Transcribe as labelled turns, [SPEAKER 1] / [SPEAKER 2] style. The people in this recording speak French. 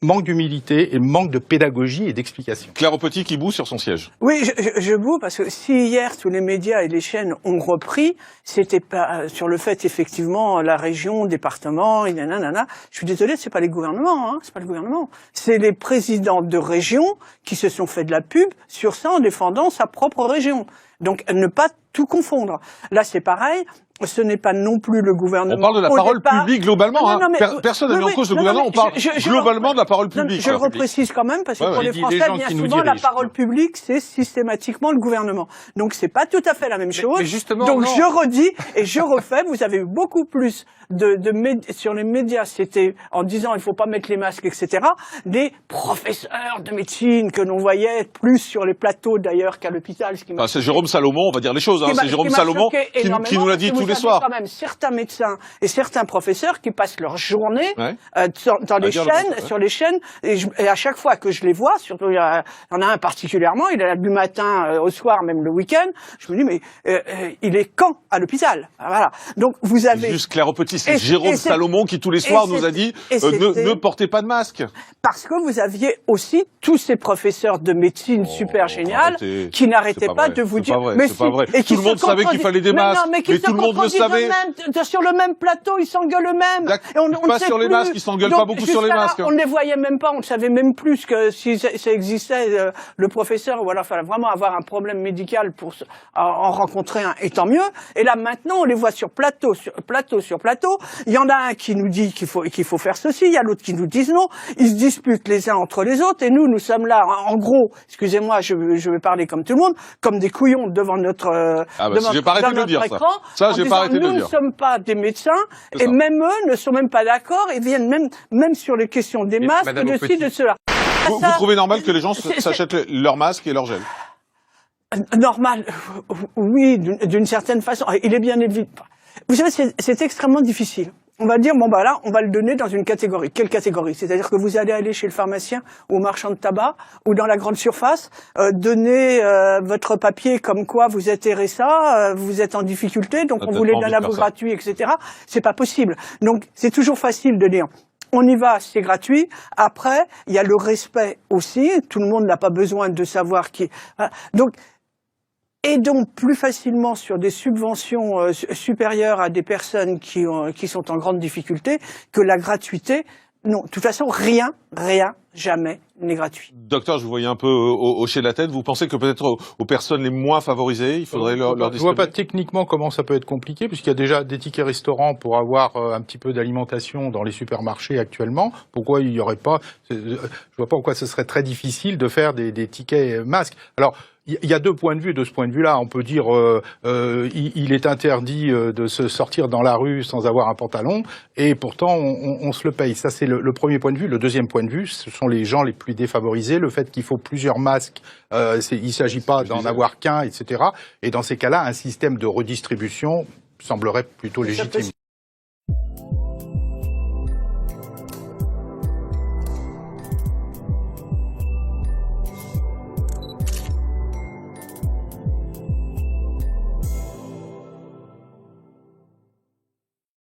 [SPEAKER 1] manque d'humilité et manque de pédagogie et d'explication.
[SPEAKER 2] Claire Aupetit qui boue sur son siège.
[SPEAKER 3] Oui, je boue parce que si hier tous les médias et les chaînes ont repris, c'était pas sur le fait effectivement la région, département, nanana. Je suis désolée, c'est pas les gouvernements, c'est pas le gouvernement. C'est les présidents de région qui se sont fait de la pub sur ça en défendant sa propre région. Donc ne pas tout confondre. Là, c'est pareil. Ce n'est pas non plus le gouvernement.
[SPEAKER 2] On parle de la parole publique globalement. Personne n'a mis en cause le gouvernement. On parle globalement de la parole publique.
[SPEAKER 3] Je le reprécise quand même parce que pour les Français, bien souvent, la parole publique, c'est systématiquement le gouvernement. Donc c'est pas tout à fait la même chose.
[SPEAKER 4] Mais justement,
[SPEAKER 3] donc je redis et je refais. Vous avez eu beaucoup plus sur les médias, c'était en disant il faut pas mettre les masques, etc. Des professeurs de médecine que l'on voyait plus sur les plateaux d'ailleurs qu'à l'hôpital.
[SPEAKER 2] C'est Jérôme Salomon, on va dire les choses. C'est Jérôme Salomon qui nous l'a dit tous les soirs.
[SPEAKER 3] Quand même certains médecins et certains professeurs qui passent leur journée dans les chaînes, sur les chaînes, et à chaque fois que je les vois, surtout il y en a un particulièrement, il est là du matin au soir, même le week-end. Je me dis mais il est quand à l'hôpital? Voilà. Donc vous avez
[SPEAKER 2] juste Claire Aupetit, c'est Jérôme Salomon qui tous les soirs nous a dit ne portez pas de masque.
[SPEAKER 3] Parce que vous aviez aussi tous ces professeurs de médecine super génial qui n'arrêtaient pas de vous dire
[SPEAKER 2] mais c'est pas vrai. Et tout le monde savait qu'il fallait des masques. Mais tout le monde le savait.
[SPEAKER 3] Sur le même plateau, ils s'engueulent eux-mêmes.
[SPEAKER 2] Pas sur les masques, ils s'engueulent pas beaucoup sur les masques.
[SPEAKER 3] On ne les voyait même pas, on ne savait même plus que si ça existait, le professeur, ou alors il fallait vraiment avoir un problème médical pour en rencontrer un, et tant mieux. Et là, maintenant, on les voit sur plateau, sur plateau. Il y en a un qui nous dit qu'il faut faire ceci, il y a l'autre qui nous dit non. Ils se disputent les uns entre les autres, et nous sommes là, en gros, excusez-moi, je vais parler comme tout le monde, comme des couillons devant notre,
[SPEAKER 2] j'ai pas arrêté de le dire,
[SPEAKER 3] écran.
[SPEAKER 2] Ça, j'ai pas arrêté de le dire.
[SPEAKER 3] Nous ne sommes pas des médecins, et même eux ne sont même pas d'accord, ils viennent même sur les questions des masques, de ci, de cela.
[SPEAKER 2] Vous trouvez normal que les gens s'achètent leurs masques et leurs gels?
[SPEAKER 3] Normal, oui, d'une certaine façon. Il est bien évident. Vous savez, c'est extrêmement difficile. On va dire, bon bah là, on va le donner dans une catégorie. Quelle catégorie? C'est-à-dire que vous allez aller chez le pharmacien, ou au marchand de tabac, ou dans la grande surface, donner votre papier comme quoi vous êtes RSA, vous êtes en difficulté, donc on voulait d'un labo gratuit, etc. C'est pas possible. Donc c'est toujours facile de dire. On y va, c'est gratuit. Après, il y a le respect aussi. Tout le monde n'a pas besoin de savoir qui. Donc aidons plus facilement sur des subventions supérieures à des personnes qui sont en grande difficulté que la gratuité. Non, de toute façon, rien, jamais n'est gratuit.
[SPEAKER 2] Docteur, je vous voyais un peu hocher la tête. Vous pensez que peut-être aux personnes les moins favorisées, il faudrait leur distribuer?
[SPEAKER 1] Je vois pas techniquement comment ça peut être compliqué, puisqu'il y a déjà des tickets restaurants pour avoir un petit peu d'alimentation dans les supermarchés actuellement. Pourquoi il y aurait pas? Je vois pas pourquoi ce serait très difficile de faire des tickets masques. Alors, il y a deux points de vue de ce point de vue-là. On peut dire il est interdit de se sortir dans la rue sans avoir un pantalon, et pourtant on se le paye. Ça, c'est le premier point de vue. Le deuxième point de vue, ce sont les gens les plus défavorisés. Le fait qu'il faut plusieurs masques, il ne s'agit pas d'en avoir qu'un, etc. Et dans ces cas-là, un système de redistribution semblerait plutôt légitime.